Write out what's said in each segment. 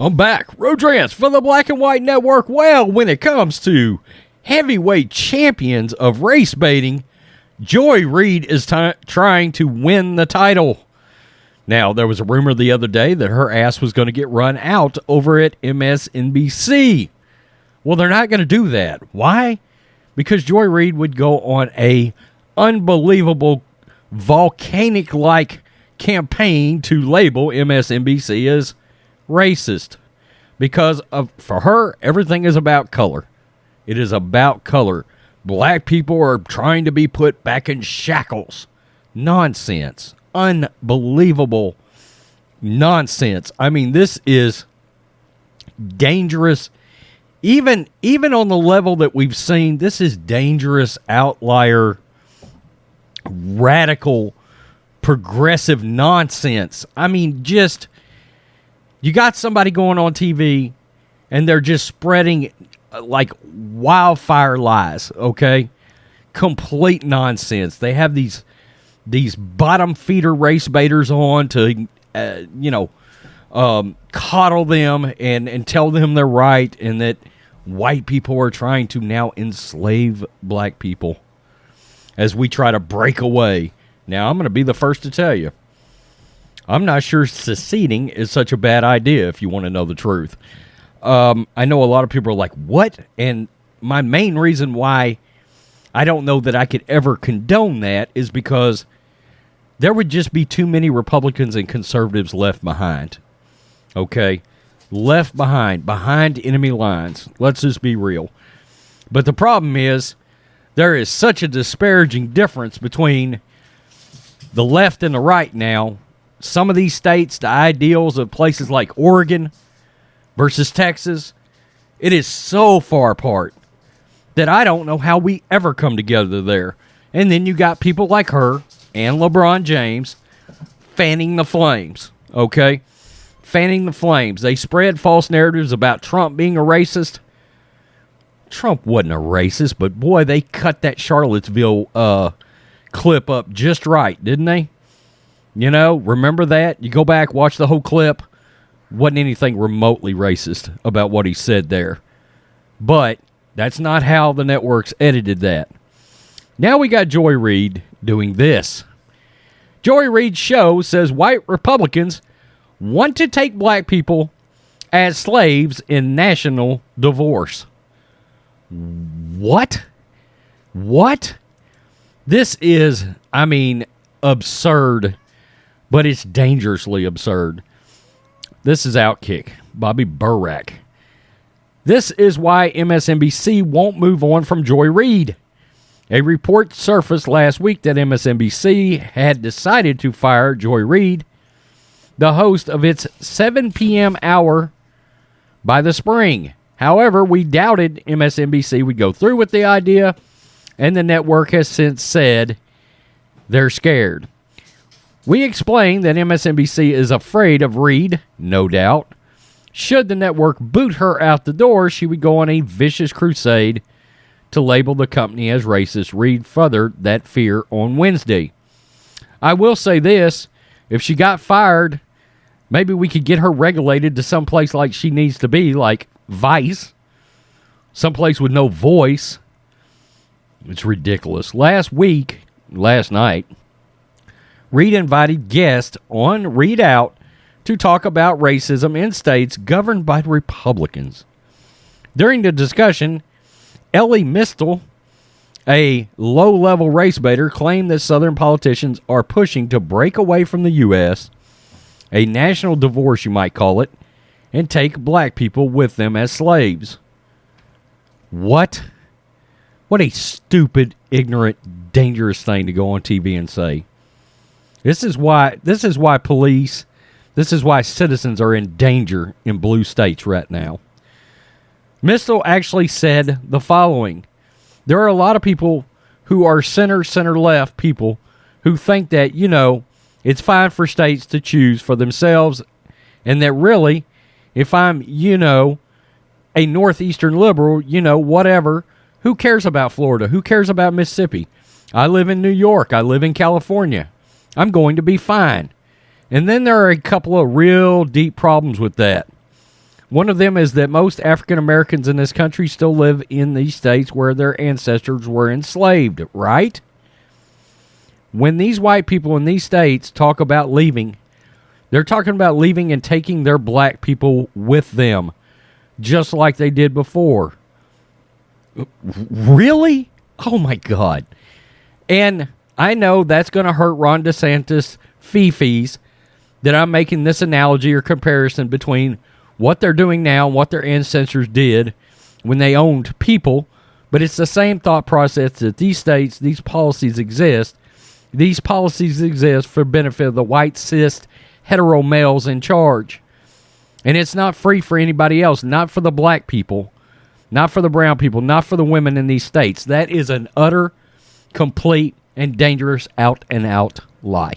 I'm back. Rodrance for the Black and White Network. Well, when it comes to heavyweight champions of race baiting, Joy Reid is trying to win the title. Now, there was a rumor the other day that her ass was going to get run out over at MSNBC. Well, they're not going to do that. Why? Because Joy Reid would go on a unbelievable volcanic-like campaign to label MSNBC as racist. Because for her, everything is about color. It is about color. Black people are trying to be put back in shackles. Nonsense. Unbelievable nonsense. I mean, this is dangerous. Even on the level that we've seen, this is dangerous, outlier, radical, progressive nonsense. I mean, just, you got somebody going on TV and they're just spreading like wildfire lies, okay? Complete nonsense. They have these bottom feeder race baiters on to, coddle them and tell them they're right and that white people are trying to now enslave black people as we try to break away. Now, I'm going to be the first to tell you, I'm not sure seceding is such a bad idea, if you want to know the truth. I know a lot of people are like, what? And my main reason why I don't know that I could ever condone that is because there would just be too many Republicans and conservatives left behind. Okay? Left behind enemy lines. Let's just be real. But the problem is, there is such a disparaging difference between the left and the right now. Some of these states, the ideals of places like Oregon versus Texas, it is so far apart that I don't know how we ever come together there. And then you got people like her and LeBron James fanning the flames, okay? Fanning the flames. They spread false narratives about Trump being a racist. Trump wasn't a racist, but boy, they cut that Charlottesville clip up just right, didn't they? You know, remember that? You go back, watch the whole clip. Wasn't anything remotely racist about what he said there. But that's not how the networks edited that. Now we got Joy Reid doing this. Joy Reid's show says white Republicans want to take black people as slaves in national divorce. What? What? This is, absurd, but it's dangerously absurd. This is Outkick, Bobby Burack. This is why MSNBC won't move on from Joy Reid. A report surfaced last week that MSNBC had decided to fire Joy Reid, the host of its 7 p.m. hour, by the spring. However, we doubted MSNBC would go through with the idea, and the network has since said they're scared. We explained that MSNBC is afraid of Reid, no doubt. Should the network boot her out the door, she would go on a vicious crusade to label the company as racist. Reid furthered that fear on Wednesday. I will say this, if she got fired, maybe we could get her regulated to someplace like she needs to be, like Vice, someplace with no voice. It's ridiculous. Last night, Reid invited guests on Reid Out to talk about racism in states governed by Republicans. During the discussion, Ellie Mistel, a low-level race baiter, claimed that Southern politicians are pushing to break away from the U.S., a national divorce you might call it, and take black people with them as slaves. What? What a stupid, ignorant, dangerous thing to go on TV and say. This is why police, this is why citizens are in danger in blue states right now. Mistel actually said the following. There are a lot of people who are center-left people who think that, it's fine for states to choose for themselves, and that really, if I'm, a northeastern liberal, whatever, who cares about Florida? Who cares about Mississippi? I live in New York. I live in California. I'm going to be fine. And then there are a couple of real deep problems with that. One of them is that most African Americans in this country still live in these states where their ancestors were enslaved, right? When these white people in these states talk about leaving, they're talking about leaving and taking their black people with them, just like they did before. Really? Oh, my God. And I know that's going to hurt Ron DeSantis' fifis that I'm making this analogy or comparison between what they're doing now and what their ancestors did when they owned people. But it's the same thought process that these states, these policies exist. These policies exist for benefit of the white, cis, hetero males in charge. And it's not free for anybody else, not for the black people, not for the brown people, not for the women in these states. That is an utter, complete, and dangerous out-and-out lie.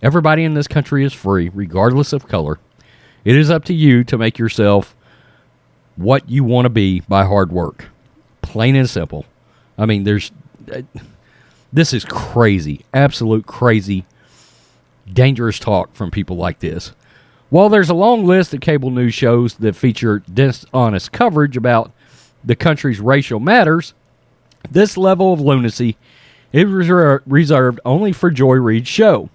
Everybody in this country is free, regardless of color. It is up to you to make yourself what you want to be by hard work. Plain and simple. I mean, this is crazy, absolute crazy, dangerous talk from people like this. While there's a long list of cable news shows that feature dishonest coverage about the country's racial matters, this level of lunacy is reserved only for Joy Reid's show.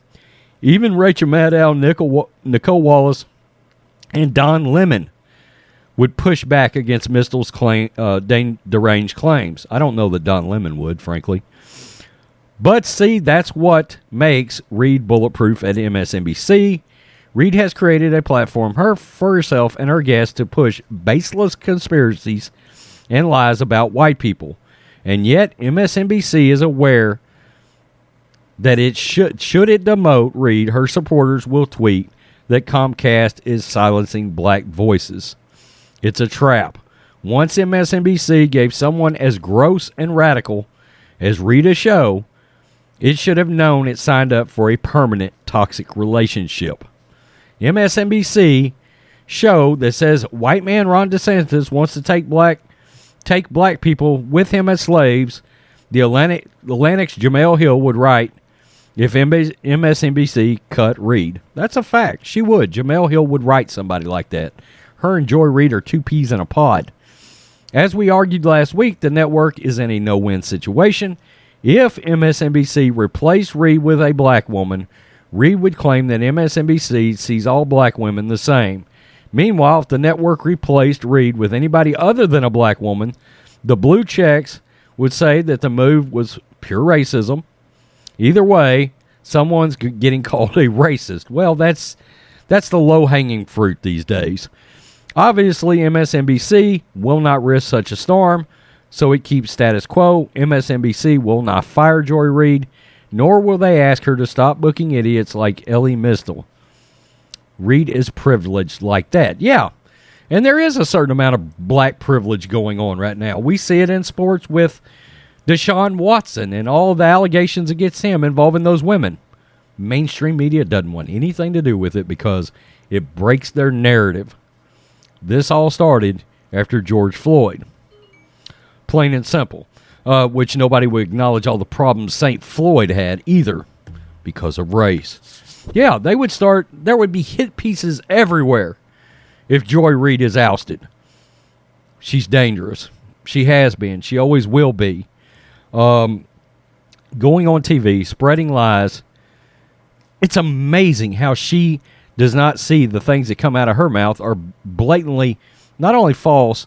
Even Rachel Maddow, Nicole Wallace, and Don Lemon would push back against Mistel's deranged claims. I don't know that Don Lemon would, frankly. But see, that's what makes Reid bulletproof at MSNBC. Reid has created a platform for herself and her guests to push baseless conspiracies and lies about white people. And yet, MSNBC is aware that it should it demote Reid, her supporters will tweet that Comcast is silencing black voices. It's a trap. Once MSNBC gave someone as gross and radical as Reid a show, it should have known it signed up for a permanent toxic relationship. MSNBC show that says white man Ron DeSantis wants to take black people with him as slaves. The Atlantic's Jamel Hill would write if MSNBC cut Reid. That's a fact. She would. Jamel Hill would write somebody like that. Her and Joy Reid are two peas in a pod. As we argued last week, the network is in a no-win situation. If MSNBC replaced Reid with a black woman, Reid would claim that MSNBC sees all black women the same. Meanwhile, if the network replaced Reid with anybody other than a black woman, the blue checks would say that the move was pure racism. Either way, someone's getting called a racist. Well, that's the low-hanging fruit these days. Obviously, MSNBC will not risk such a storm, so it keeps status quo. MSNBC will not fire Joy Reid, nor will they ask her to stop booking idiots like Ellie Mistel. Reid is privileged like that. Yeah, and there is a certain amount of black privilege going on right now. We see it in sports with Deshaun Watson and all the allegations against him involving those women. Mainstream media doesn't want anything to do with it because it breaks their narrative. This all started after George Floyd. Plain and simple. Which nobody would acknowledge all the problems St. Floyd had either because of race. Yeah, there would be hit pieces everywhere if Joy Reid is ousted. She's dangerous. She has been. She always will be. Going on TV, spreading lies. It's amazing how she does not see the things that come out of her mouth are blatantly not only false,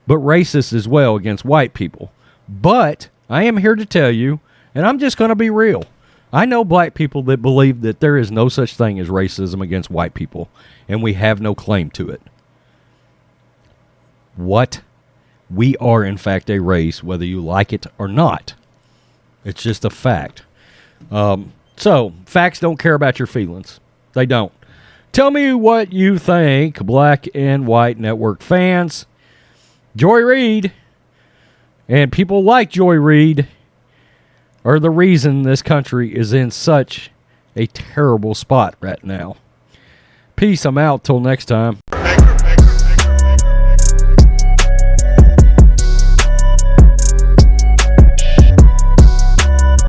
but racist as well against white people. But I am here to tell you, and I'm just going to be real. I know black people that believe that there is no such thing as racism against white people, and we have no claim to it. What? We are, in fact, a race, whether you like it or not. It's just a fact. So, facts don't care about your feelings. They don't. Tell me what you think, black and white network fans. Joy Reid and people like Joy Reid are the reason this country is in such a terrible spot right now. Peace. I'm out. Till next time.